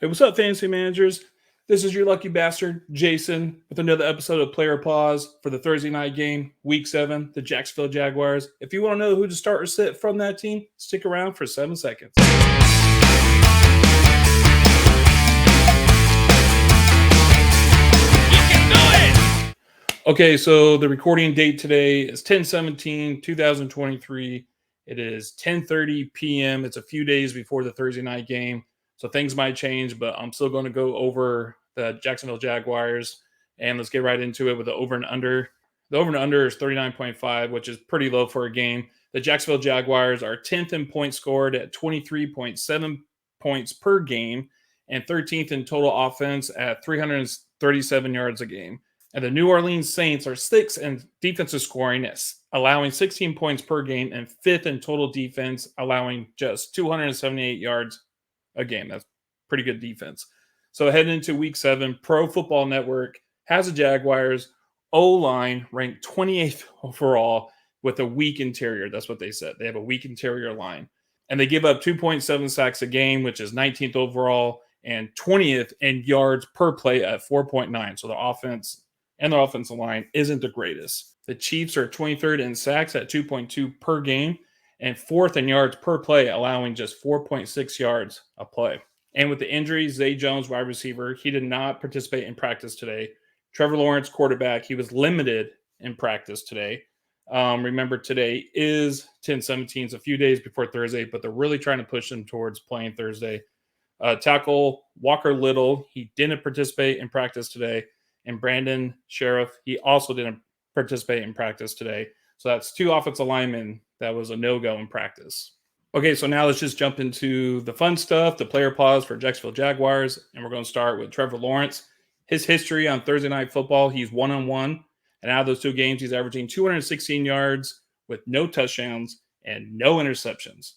Hey, what's up, fantasy managers? This is your lucky bastard, Jason, with another episode of Player Pause for the Thursday night game, Week 7, the Jacksonville Jaguars. If you want to know who to start or sit from that team, stick around for 7 seconds. Okay, so the recording date today is 10/17/2023. It is 10:30 p.m. It's a few days before the Thursday night game, so things might change, but I'm still going to go over the Jacksonville Jaguars, and let's get right into it with the over and under. The over and under is 39.5, which is pretty low for a game. The Jacksonville Jaguars are 10th in points scored at 23.7 points per game and 13th in total offense at 337 yards a game. And the New Orleans Saints are 6th in defensive scoring, allowing 16 points per game, and 5th in total defense, allowing just 278 yards a game. That's pretty good defense. So heading into Week 7, Pro Football Network has the Jaguars O-line ranked 28th overall with a weak interior. That's what they said. They have a weak interior line. And they give up 2.7 sacks a game, which is 19th overall, and 20th in yards per play at 4.9. So the offense and their offensive line isn't the greatest. The Chiefs are 23rd in sacks at 2.2 per game and 4th in yards per play, allowing just 4.6 yards a play. And with the injuries, Zay Jones, wide receiver, he did not participate in practice today. Trevor Lawrence, quarterback, he was limited in practice today. Remember, today is 10/17. It's a few days before Thursday, but they're really trying to push him towards playing Thursday. Tackle Walker Little, he didn't participate in practice today. And Brandon Sheriff, he also didn't participate in practice today. So that's 2 offensive linemen that was a no-go in practice. Okay, so now let's just jump into the fun stuff, the player pause for Jacksonville Jaguars. And we're going to start with Trevor Lawrence. His history on Thursday Night Football, he's 1-1. And out of those 2 games, he's averaging 216 yards with no touchdowns and no interceptions.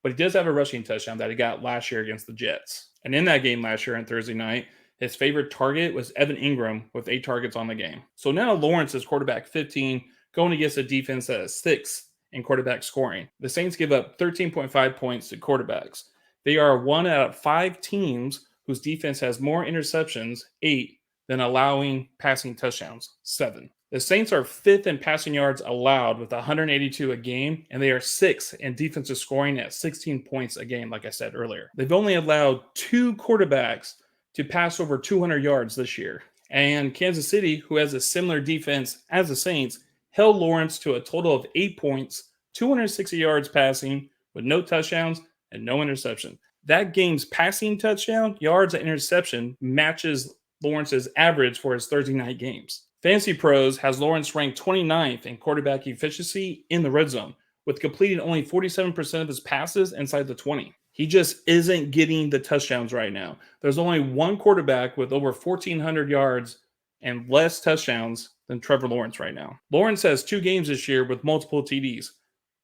But he does have a rushing touchdown that he got last year against the Jets. And in that game last year on Thursday night, his favorite target was Evan Engram with 8 targets on the game. So now Lawrence is quarterback 15, going against a defense that is 6th in quarterback scoring. The Saints give up 13.5 points to quarterbacks. They are 1 out of 5 teams whose defense has more interceptions, 8, than allowing passing touchdowns, 7. The Saints are 5th in passing yards allowed with 182 a game, and they are 6th in defensive scoring at 16 points a game, like I said earlier. They've only allowed 2 quarterbacks to pass over 200 yards this year. And Kansas City, who has a similar defense as the Saints, held Lawrence to a total of 8 points, 260 yards passing, with no touchdowns and no interception. That game's passing touchdown, yards, and interception matches Lawrence's average for his Thursday night games. Fantasy Pros has Lawrence ranked 29th in quarterback efficiency in the red zone, with completing only 47% of his passes inside the 20. He just isn't getting the touchdowns right now. There's only one quarterback with over 1,400 yards and less touchdowns than Trevor Lawrence right now. Lawrence has 2 games this year with multiple TDs.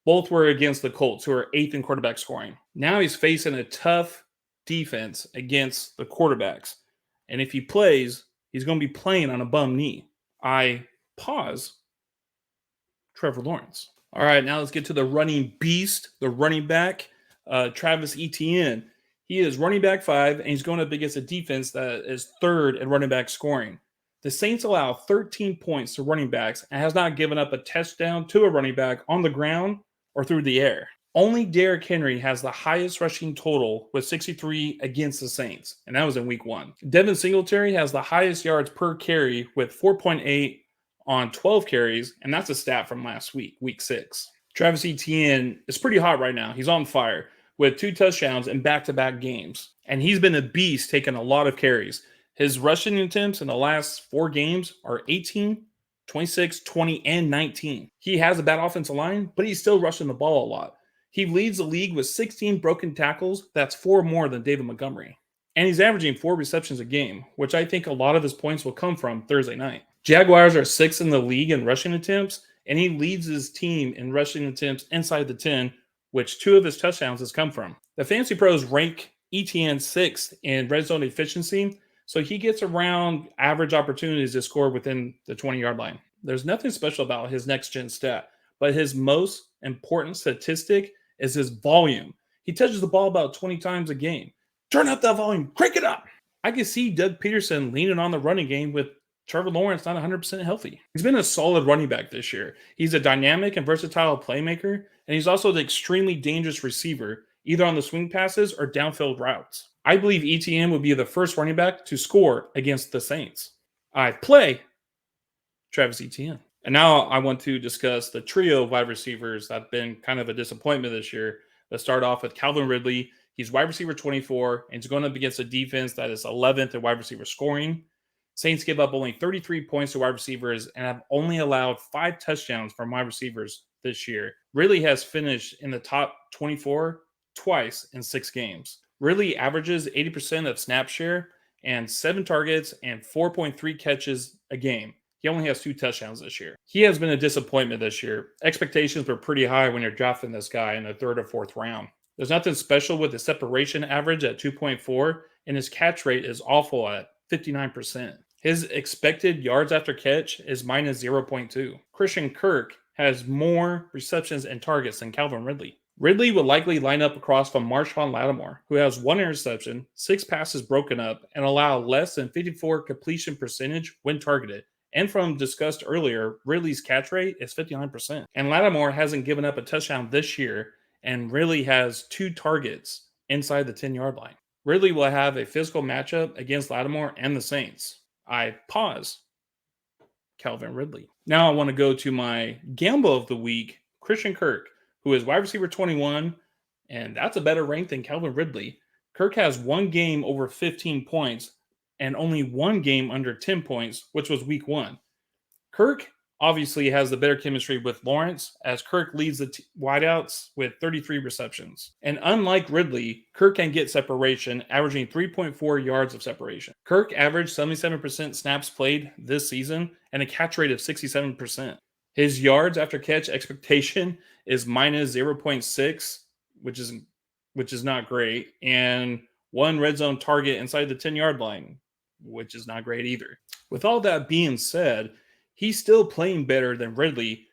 Both were against the Colts, who are 8th in quarterback scoring. Now he's facing a tough defense against the quarterbacks. And if he plays, he's going to be playing on a bum knee. I pause Trevor Lawrence. All right, now let's get to the running beast, the running back. Travis Etienne. He is running back 5, and he's going up against a defense that is 3rd in running back scoring. The Saints allow 13 points to running backs and has not given up a touchdown to a running back on the ground or through the air. Only Derrick Henry has the highest rushing total with 63 against the Saints, and that was in Week 1. Devin Singletary has the highest yards per carry with 4.8 on 12 carries, and that's a stat from last week, Week 6. Travis Etienne is pretty hot right now. He's on fire with 2 touchdowns in back-to-back games. And he's been a beast, taking a lot of carries. His rushing attempts in the last 4 games are 18, 26, 20, and 19. He has a bad offensive line, but he's still rushing the ball a lot. He leads the league with 16 broken tackles. That's 4 more than David Montgomery. And he's averaging 4 receptions a game, which I think a lot of his points will come from Thursday night. Jaguars are 6th in the league in rushing attempts, and he leads his team in rushing attempts inside the 10, which 2 of his touchdowns has come from. The Fantasy Pros rank Etienne 6th in red zone efficiency, so he gets around average opportunities to score within the 20-yard line. There's nothing special about his next-gen stat, but his most important statistic is his volume. He touches the ball about 20 times a game. Turn up that volume. Crank it up. I can see Doug Peterson leaning on the running game with Trevor Lawrence not 100% healthy. He's been a solid running back this year. He's a dynamic and versatile playmaker, and he's also an extremely dangerous receiver, either on the swing passes or downfield routes. I believe Etienne will be the first running back to score against the Saints. I play Travis Etienne. And now I want to discuss the trio of wide receivers that have been kind of a disappointment this year. Let's start off with Calvin Ridley. He's wide receiver 24, and he's going up against a defense that is 11th in wide receiver scoring. Saints give up only 33 points to wide receivers and have only allowed 5 touchdowns from wide receivers this year. Ridley has finished in the top 24 twice in 6 games. Ridley averages 80% of snap share and 7 targets and 4.3 catches a game. He only has 2 touchdowns this year. He has been a disappointment this year. Expectations were pretty high when you're drafting this guy in the 3rd or 4th round. There's nothing special with his separation average at 2.4, and his catch rate is awful at 59%. His expected yards after catch is minus 0.2. Christian Kirk has more receptions and targets than Calvin Ridley. Ridley would likely line up across from Marshawn Lattimore, who has 1 interception, 6 passes broken up, and allow less than 54 completion percentage when targeted. And from discussed earlier, Ridley's catch rate is 59%. And Lattimore hasn't given up a touchdown this year, and Ridley has 2 targets inside the 10-yard line. Ridley will have a physical matchup against Lattimore and the Saints. I pause Calvin Ridley. Now I want to go to my gamble of the week, Christian Kirk, who is wide receiver 21, and that's a better rank than Calvin Ridley. Kirk has 1 game over 15 points and only 1 game under 10 points, which was week 1. Kirk obviously has the better chemistry with Lawrence, as Kirk leads the wideouts with 33 receptions. And unlike Ridley, Kirk can get separation, averaging 3.4 yards of separation. Kirk averaged 77% snaps played this season and a catch rate of 67%. His yards after catch expectation is minus 0.6, which is not great, and 1 red zone target inside the 10-yard line, which is not great either. With all that being said, he's still playing better than Ridley,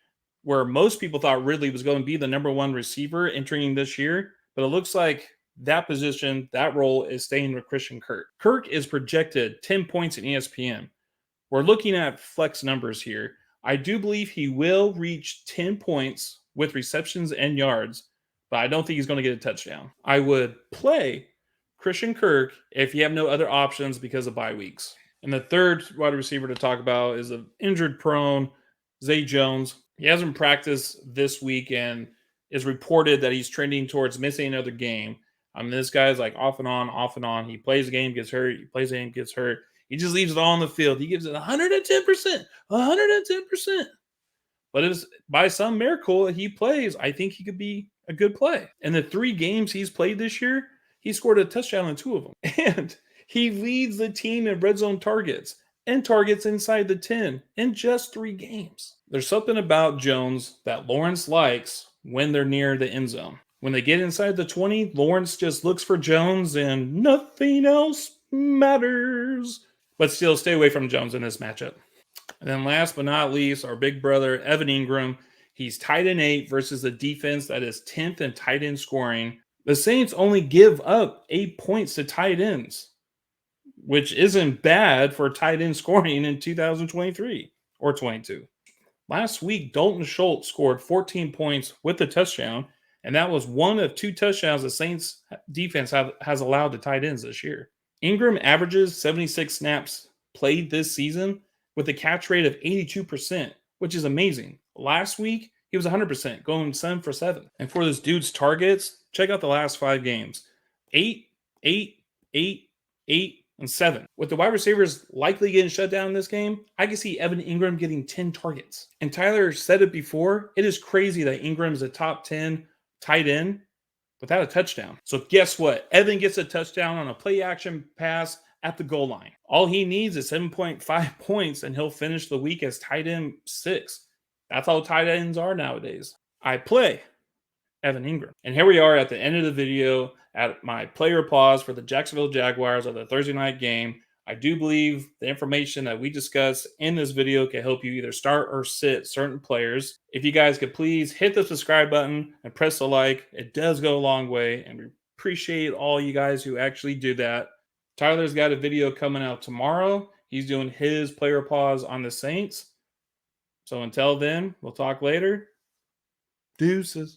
where most people thought Ridley was going to be the number 1 receiver entering this year, but it looks like that position, that role is staying with Christian Kirk. Kirk is projected 10 points in ESPN. We're looking at flex numbers here. I do believe he will reach 10 points with receptions and yards, but I don't think he's going to get a touchdown. I would play Christian Kirk if you have no other options because of bye weeks. And the third wide receiver to talk about is an injured-prone Zay Jones. He hasn't practiced this week and is reported that he's trending towards missing another game. I mean, this guy's like off and on, off and on. He plays a game, gets hurt. He plays a game, gets hurt. He just leaves it all on the field. He gives it 110%, 110%. But if by some miracle he plays, I think he could be a good play. In the 3 games he's played this year, he scored a touchdown in 2 of them. And he leads the team in red zone targets and targets inside the 10 in just 3 games. There's something about Jones that Lawrence likes when they're near the end zone. When they get inside the 20, Lawrence just looks for Jones and nothing else matters. But still, stay away from Jones in this matchup. And then last but not least, our big brother, Evan Engram. He's tight end 8 versus a defense that is 10th in tight end scoring. The Saints only give up 8 points to tight ends, which isn't bad for tight end scoring in 2023 or 22. Last week, Dalton Schultz scored 14 points with a touchdown, and that was 1 of 2 touchdowns the Saints defense has allowed to tight ends this year. Ingram averages 76 snaps played this season with a catch rate of 82%, which is amazing. Last week, he was 100%, going 7 for 7. And for this dude's targets, check out the last 5 games. 8, 8, 8, 8, and 7. With the wide receivers likely getting shut down in this game, I can see Evan Engram getting 10 targets. And Tyler said it before, it is crazy that Engram is a top 10 tight end without a touchdown. So guess what? Evan gets a touchdown on a play action pass at the goal line. All he needs is 7.5 points and he'll finish the week as tight end 6. That's how tight ends are nowadays. I play Evan Engram. And here we are at the end of the video at my player pause for the Jacksonville Jaguars of the Thursday night game. I do believe the information that we discussed in this video can help you either start or sit certain players. If you guys could please hit the subscribe button and press the like, it does go a long way. And Appreciate all you guys who actually do that. Tyler's got a video coming out tomorrow. He's doing his player pause on the Saints. So until then, we'll talk later. Deuces.